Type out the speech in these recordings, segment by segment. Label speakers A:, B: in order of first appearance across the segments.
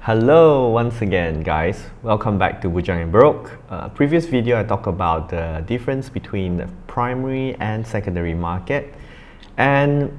A: Hello once again guys, welcome back to Bujang and Broke. Previous video I talked about the difference between the primary and secondary market, and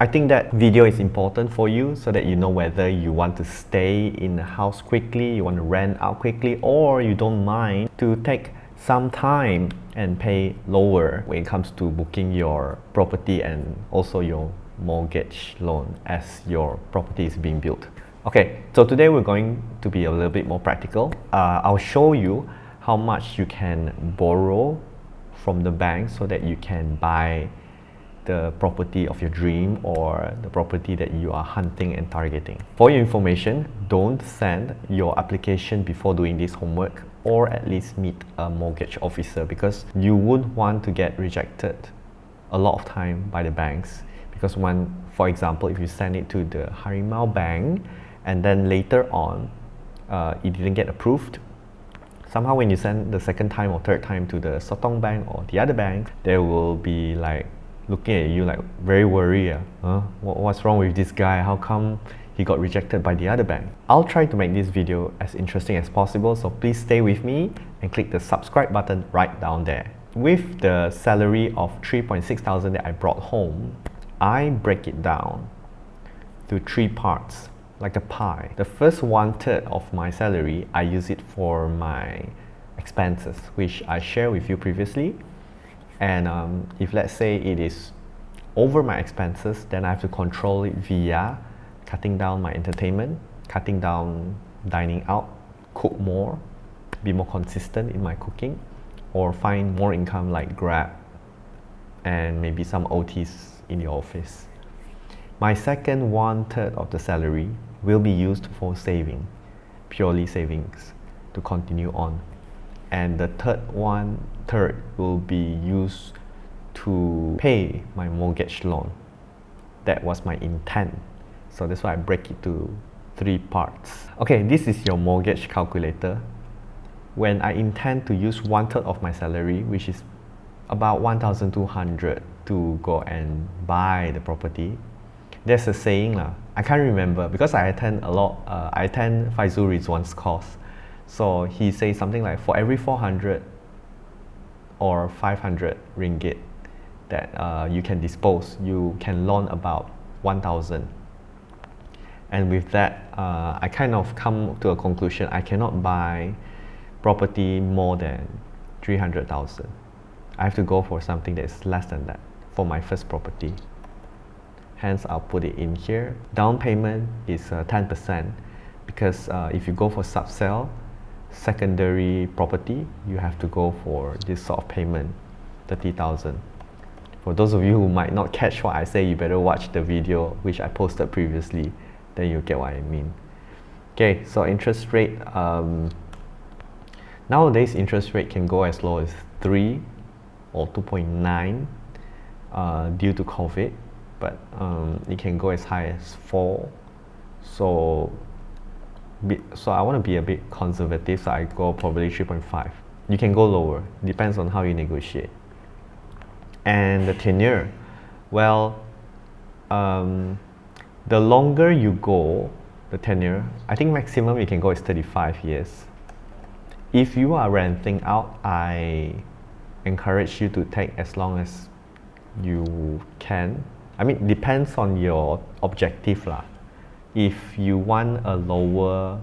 A: I think that video is important for you so that you know whether you want to stay in the house quickly, you want to rent out quickly, or you don't mind to take some time and pay lower when it comes to booking your property and also your mortgage loan as your property is being built. Okay, so today we're going to be a little bit more practical. I'll show you how much you can borrow from the bank so that you can buy the property of your dream or the property that you are hunting and targeting. For your information, don't send your application before doing this homework, or at least meet a mortgage officer, because you would want to get rejected a lot of time by the banks. Because for example, if you send it to the Harimau Bank and then later on it didn't get approved, somehow when you send the second time or third time to the Sotong Bank or the other bank, they will be like looking at you like very worried. What's wrong with this guy? How come he got rejected by the other bank? I'll try to make this video as interesting as possible, so please stay with me and click the subscribe button right down there. With the salary of 3.6 thousand that I brought home, I break it down to three parts, like a pie. The first 1/3 of my salary, I use it for my expenses, which I shared with you previously. And if let's say it is over my expenses, then I have to control it via cutting down my entertainment, cutting down dining out, cook more, be more consistent in my cooking, or find more income like Grab and maybe some OTs in the office. My second 1/3 of the salary will be used for saving, purely savings, to continue on. And the third 1/3 will be used to pay my mortgage loan. That was my intent. So that's why I break it to three parts. Okay, this is your mortgage calculator. When I intend to use 1/3 of my salary, which is about 1,200 to go and buy the property, there's a saying lah. I can't remember because I attend Faizul Rizwan's course. So he says something like, for every 400 or 500 ringgit that you can dispose, you can loan about 1,000. And with that, I kind of come to a conclusion: I cannot buy property more than 300,000. I have to go for something that is less than that for my first property. Hence, I'll put it in here. Down payment is 10%, because if you go for sub-sale, secondary property, you have to go for this sort of payment, 30,000. For those of you who might not catch what I say, you better watch the video which I posted previously, then you'll get what I mean. Okay, so interest rate, nowadays interest rate can go as low as 3 or 2.9 due to COVID, but it can go as high as 4. So I want to be a bit conservative, so I go probably 3.5. You can go lower, depends on how you negotiate. And the tenure, well, the longer you go, the tenure, I think maximum you can go is 35 years. If you are renting out, I encourage you to take as long as you can. I mean, it depends on your objective lah. If you want a lower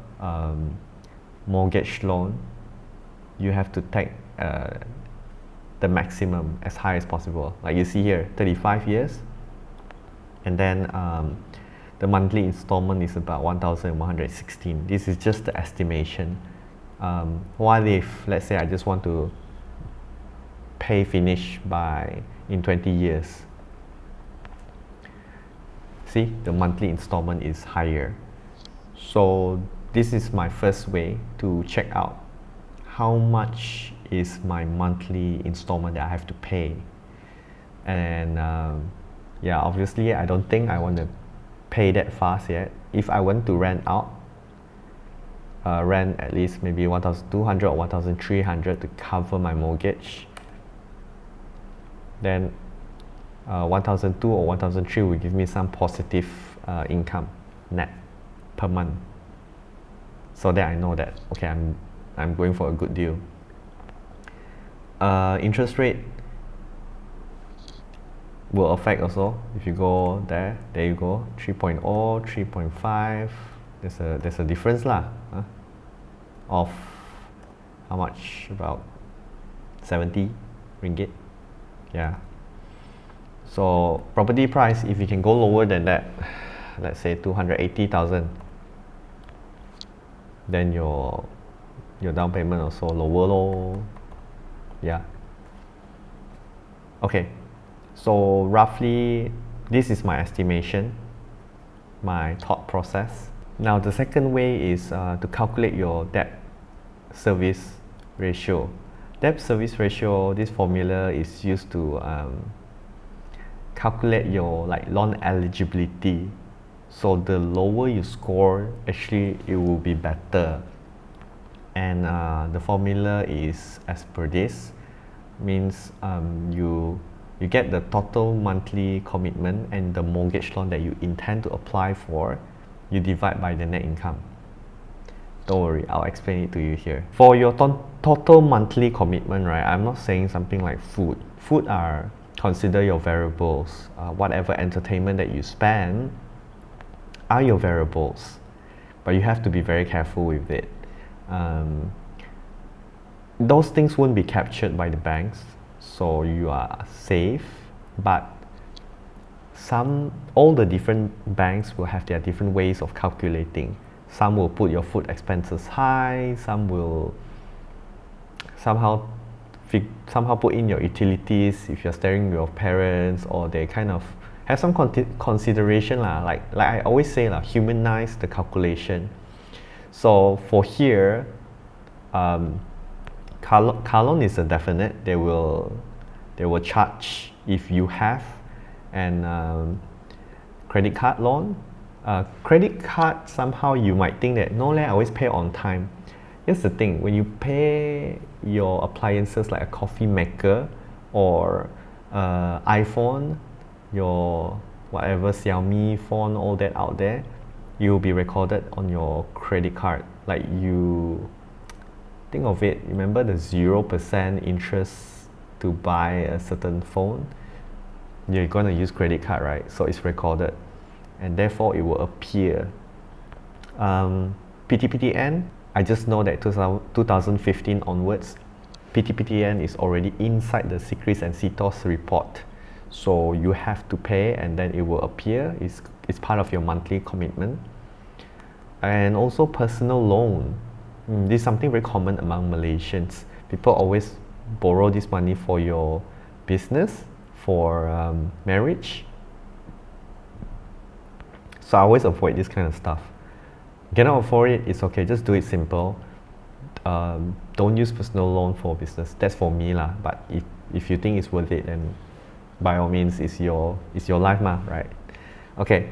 A: mortgage loan, you have to take the maximum as high as possible. Like you see here, 35 years, and then the monthly installment is about 1,116. This is just the estimation. What if, let's say, I just want to pay finish in 20 years? See, the monthly installment is higher. So this is my first way to check out how much is my monthly installment that I have to pay. And yeah, obviously I don't think I want to pay that fast yet. If I want to rent out, rent at least maybe 1,200 or 1,300 to cover my mortgage, then 1,200 or 1,300 will give me some positive income net per month. so that I know that okay, I'm going for a good deal. Interest rate will affect also. If you go there you go, 3.0, 3.5, there's a difference lah, of how much, about 70 ringgit. Yeah. So property price, if you can go lower than that, let's say 280,000, then your down payment also lower low. Yeah. Okay, so roughly this is my estimation, my thought process. Now the second way is to calculate your debt service ratio. Debt service ratio, this formula is used to calculate your loan eligibility. So the lower you score, actually it will be better. And the formula is as per this, means you get the total monthly commitment and the mortgage loan that you intend to apply for, you divide by the net income. Don't worry, I'll explain it to you here. For your total monthly commitment, right, I'm not saying something like food. Food are consider your variables. Whatever entertainment that you spend are your variables, but you have to be very careful with it. Those things won't be captured by the banks, so you are safe, but all the different banks will have their different ways of calculating. Some will put your food expenses high, some will somehow put in your utilities if you're staying with your parents, or they kind of have some consideration lah. Like I always say lah, humanize the calculation. So for here, car loan is a definite. They will charge if you have, and credit card loan. Credit card, somehow you might think that no, I always pay on time. Here's the thing: when you pay your appliances like a coffee maker or iPhone, your whatever Xiaomi phone, all that out there, you will be recorded on your credit card. Like, you think of it, remember the 0% interest to buy a certain phone? You're gonna use credit card, right? So it's recorded, and therefore it will appear. PTPTN, I just know that 2015 onwards, PTPTN is already inside the Secrets and CTOS report. So you have to pay, and then it will appear. It's part of your monthly commitment. And also personal loan. This is something very common among Malaysians. People always borrow this money for your business, for marriage. So I always avoid this kind of stuff. Cannot afford it, it's okay, just do it simple. Don't use personal loan for business. That's for me lah. But if you think it's worth it, then by all means, it's your life ma, right? Okay.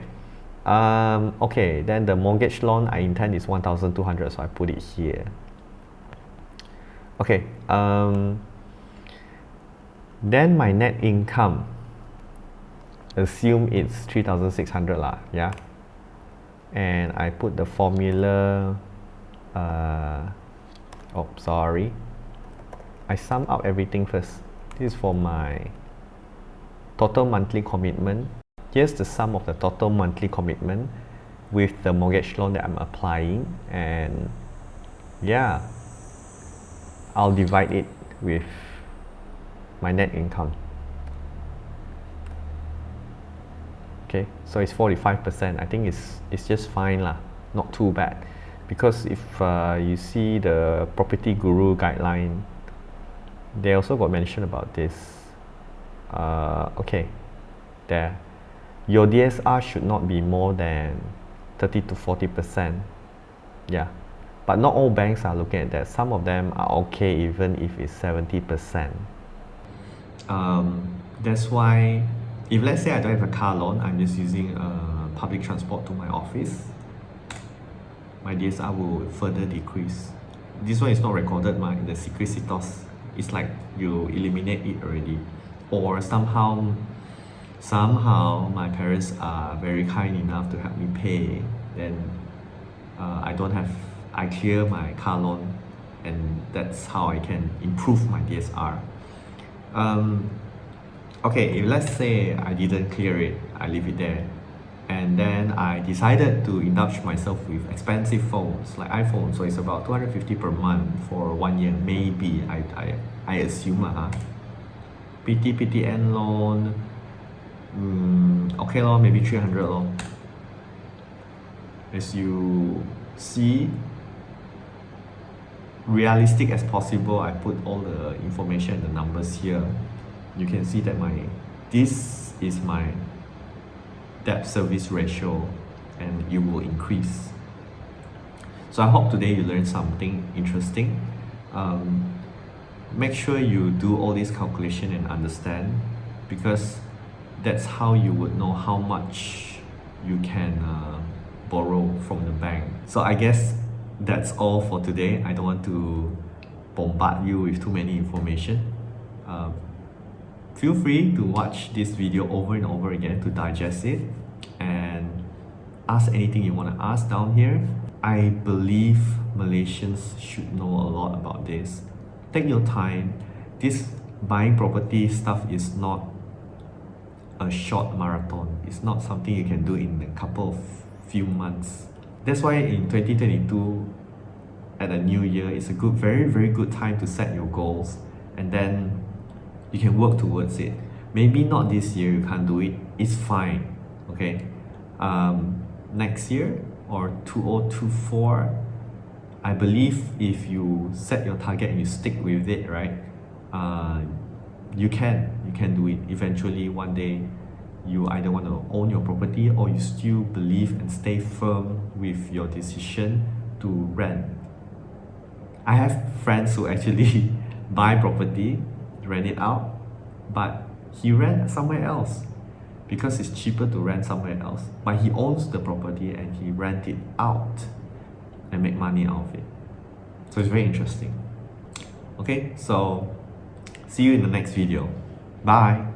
A: Okay, then the mortgage loan I intend is 1,200, so I put it here. Okay. Then my net income, assume it's 3,600 lah, yeah. And I put the formula. Oh, sorry. I sum up everything first. This is for my total monthly commitment. Here's the sum of the total monthly commitment with the mortgage loan that I'm applying, and yeah, I'll divide it with my net income. Okay, so it's 45%. I think it's just fine lah, not too bad. Because if you see the Property Guru guideline, they also got mentioned about this. Okay, there. Your DSR should not be more than 30 to 40%. Yeah, but not all banks are looking at that. Some of them are okay even if it's 70%. That's why, if let's say I don't have a car loan, I'm just using public transport to my office, my DSR will further decrease. This one is not recorded in the secret CTOS. It's like you eliminate it already. Or somehow my parents are very kind enough to help me pay, then I don't have I clear my car loan, and that's how I can improve my DSR. Okay, if let's say I didn't clear it, I leave it there, and then I decided to indulge myself with expensive phones like iPhone, so it's about 250 per month for 1 year, maybe, I assume PTN loan, okay lor, maybe 300 lor. As you see, realistic as possible, I put all the information and the numbers here. You can see that this is my debt service ratio, and it will increase. So I hope today you learned something interesting. Make sure you do all this calculation and understand, because that's how you would know how much you can borrow from the bank. So I guess that's all for today. I don't want to bombard you with too many information. Feel free to watch this video over and over again to digest it, and ask anything you want to ask down here. I believe Malaysians should know a lot about this. Take your time. This buying property stuff is not a short marathon. It's not something you can do in a couple of few months. That's why in 2022, at a new year, it's a very, very good time to set your goals, and then you can work towards it. Maybe not this year, you can't do it, it's fine, okay? Next year or 2024, I believe if you set your target and you stick with it, right? You can do it. Eventually, one day, you either want to own your property, or you still believe and stay firm with your decision to rent. I have friends who actually buy property, rent it out, but he rent somewhere else because it's cheaper to rent somewhere else. But he owns the property and he rent it out and make money out of it. So it's very interesting. Okay, so see you in the next video. Bye.